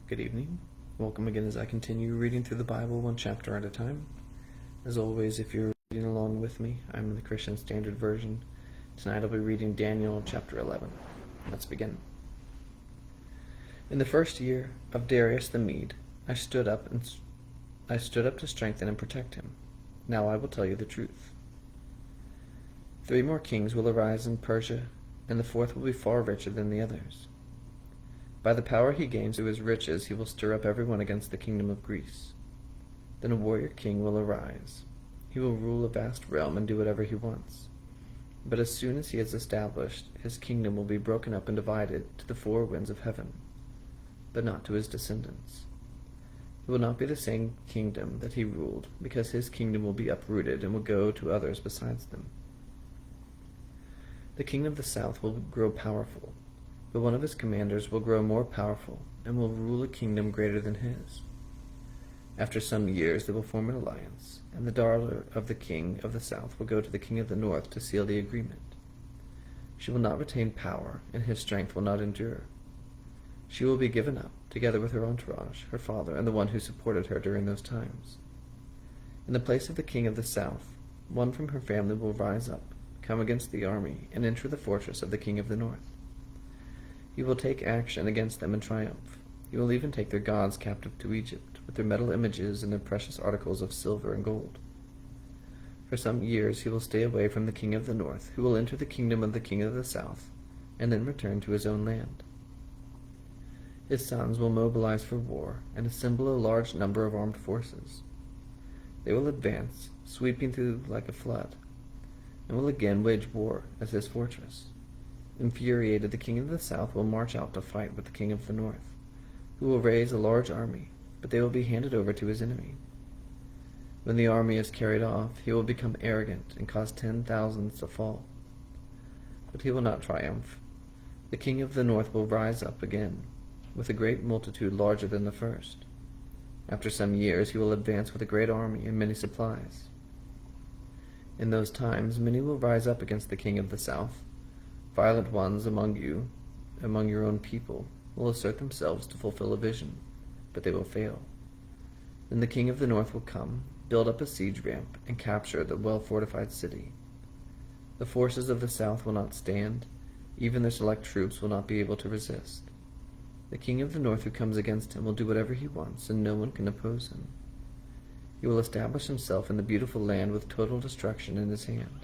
Good evening. Welcome again as I continue reading through the Bible one chapter at a time. As always, if you're reading along with me, I'm in the Christian Standard Version. Tonight I'll be reading Daniel chapter 11. Let's begin. In the first year of Darius the Mede, I stood up to strengthen and protect him. Now I will tell you the truth. 3 more kings will arise in Persia, and the fourth will be far richer than the others. By the power he gains through his riches, he will stir up everyone against the kingdom of Greece. Then a warrior king will arise. He will rule a vast realm and do whatever he wants. But as soon as he is established, his kingdom will be broken up and divided to the 4 winds of heaven, but not to his descendants. It will not be the same kingdom that he ruled, because his kingdom will be uprooted and will go to others besides them. The king of the south will grow powerful, but one of his commanders will grow more powerful and will rule a kingdom greater than his. After some years they will form an alliance, and the daughter of the king of the south will go to the king of the north to seal the agreement. She will not retain power, and his strength will not endure. She will be given up, together with her entourage, her father, and the one who supported her during those times. In the place of the king of the south, one from her family will rise up, come against the army, and enter the fortress of the king of the north. He will take action against them and triumph. He will even take their gods captive to Egypt, with their metal images and their precious articles of silver and gold. For some years he will stay away from the king of the north, who will enter the kingdom of the king of the south, and then return to his own land. His sons will mobilize for war and assemble a large number of armed forces. They will advance, sweeping through like a flood, and will again wage war as his fortress. Infuriated, the king of the south will march out to fight with the king of the north, who will raise a large army, but they will be handed over to his enemy. When the army is carried off, he will become arrogant and cause 10,000s to fall. But he will not triumph. The king of the north will rise up again, with a great multitude larger than the first. After some years he will advance with a great army and many supplies. In those times many will rise up against the king of the south. Violent ones among your own people, will assert themselves to fulfill a vision, but they will fail. Then the king of the north will come, build up a siege ramp, and capture the well-fortified city. The forces of the south will not stand, even their select troops will not be able to resist. The king of the north who comes against him will do whatever he wants, and no one can oppose him. He will establish himself in the beautiful land with total destruction in his hand.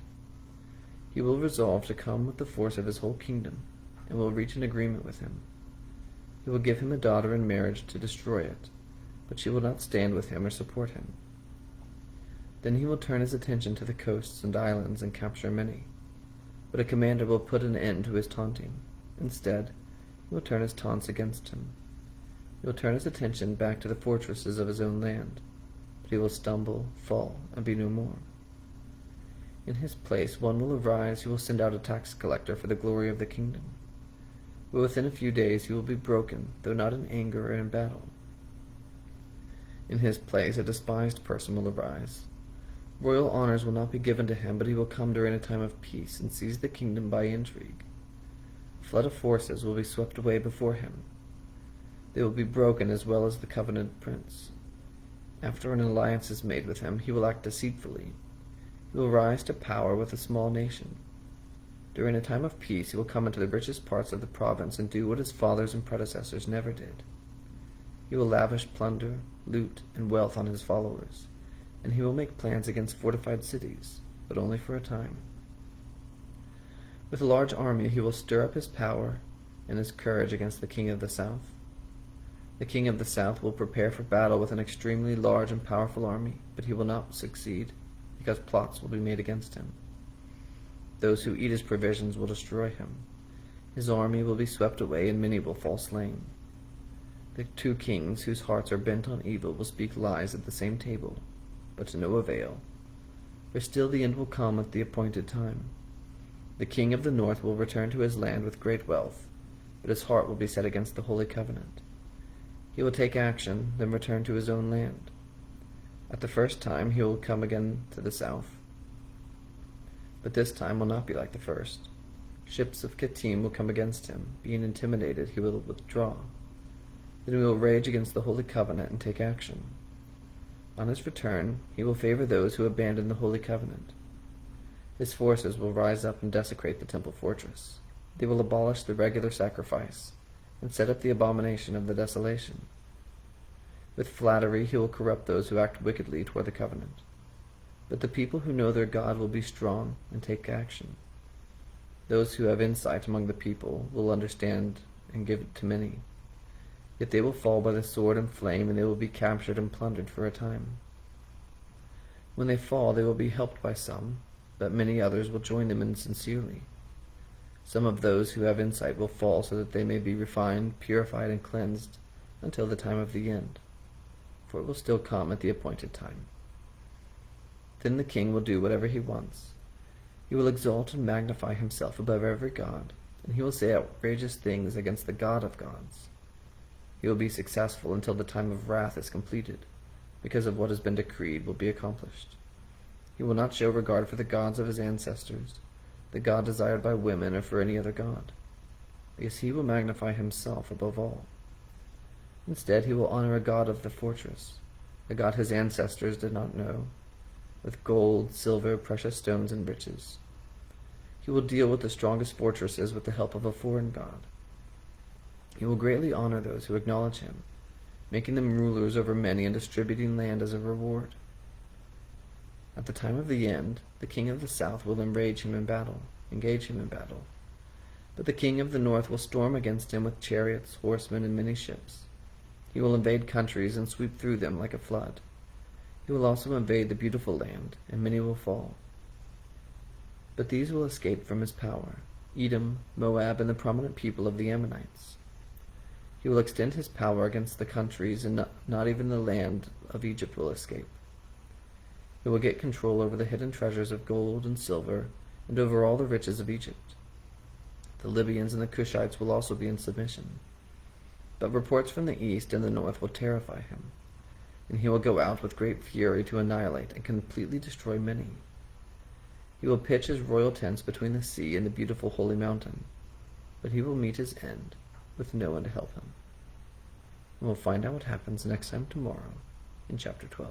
He will resolve to come with the force of his whole kingdom, and will reach an agreement with him. He will give him a daughter in marriage to destroy it, but she will not stand with him or support him. Then he will turn his attention to the coasts and islands and capture many, but a commander will put an end to his taunting. Instead, he will turn his taunts against him. He will turn his attention back to the fortresses of his own land, but he will stumble, fall, and be no more. In his place one will arise who will send out a tax collector for the glory of the kingdom. But within a few days he will be broken, though not in anger or in battle. In his place a despised person will arise. Royal honors will not be given to him, but he will come during a time of peace and seize the kingdom by intrigue. A flood of forces will be swept away before him. They will be broken as well as the covenant prince. After an alliance is made with him, he will act deceitfully. He will rise to power with a small nation. During a time of peace he will come into the richest parts of the province and do what his fathers and predecessors never did. He will lavish plunder, loot, and wealth on his followers, and he will make plans against fortified cities, but only for a time. With a large army he will stir up his power and his courage against the king of the south. The king of the south will prepare for battle with an extremely large and powerful army, but he will not succeed, because plots will be made against him. Those who eat his provisions will destroy him. His army will be swept away, and many will fall slain. The 2 kings whose hearts are bent on evil will speak lies at the same table, but to no avail, for still the end will come at the appointed time. The king of the north will return to his land with great wealth, but his heart will be set against the holy covenant. He will take action, then return to his own land. At the first time he will come again to the south, but this time will not be like the first. Ships of Kittim will come against him. Being intimidated, he will withdraw. Then he will rage against the Holy Covenant and take action. On his return, he will favor those who abandon the Holy Covenant. His forces will rise up and desecrate the temple fortress. They will abolish the regular sacrifice and set up the abomination of the desolation. With flattery he will corrupt those who act wickedly toward the covenant. But the people who know their God will be strong and take action. Those who have insight among the people will understand and give it to many. Yet they will fall by the sword and flame, and they will be captured and plundered for a time. When they fall, they will be helped by some, but many others will join them insincerely. Some of those who have insight will fall so that they may be refined, purified, and cleansed until the time of the end, for it will still come at the appointed time. Then the king will do whatever he wants. He will exalt and magnify himself above every god, and he will say outrageous things against the God of gods. He will be successful until the time of wrath is completed, because of what has been decreed will be accomplished. He will not show regard for the gods of his ancestors, the god desired by women, or for any other god, because he will magnify himself above all. Instead, he will honor a god of the fortress, a god his ancestors did not know, with gold, silver, precious stones, and riches. He will deal with the strongest fortresses with the help of a foreign god. He will greatly honor those who acknowledge him, making them rulers over many and distributing land as a reward. At the time of the end, the king of the south will engage him in battle. But the king of the north will storm against him with chariots, horsemen, and many ships. He will invade countries and sweep through them like a flood. He will also invade the beautiful land, and many will fall. But these will escape from his power: Edom, Moab, and the prominent people of the Ammonites. He will extend his power against the countries, and not even the land of Egypt will escape. He will get control over the hidden treasures of gold and silver, and over all the riches of Egypt. The Libyans and the Cushites will also be in submission. But reports from the east and the north will terrify him, and he will go out with great fury to annihilate and completely destroy many. He will pitch his royal tents between the sea and the beautiful holy mountain, but he will meet his end with no one to help him. And we'll find out what happens next time tomorrow in chapter 12.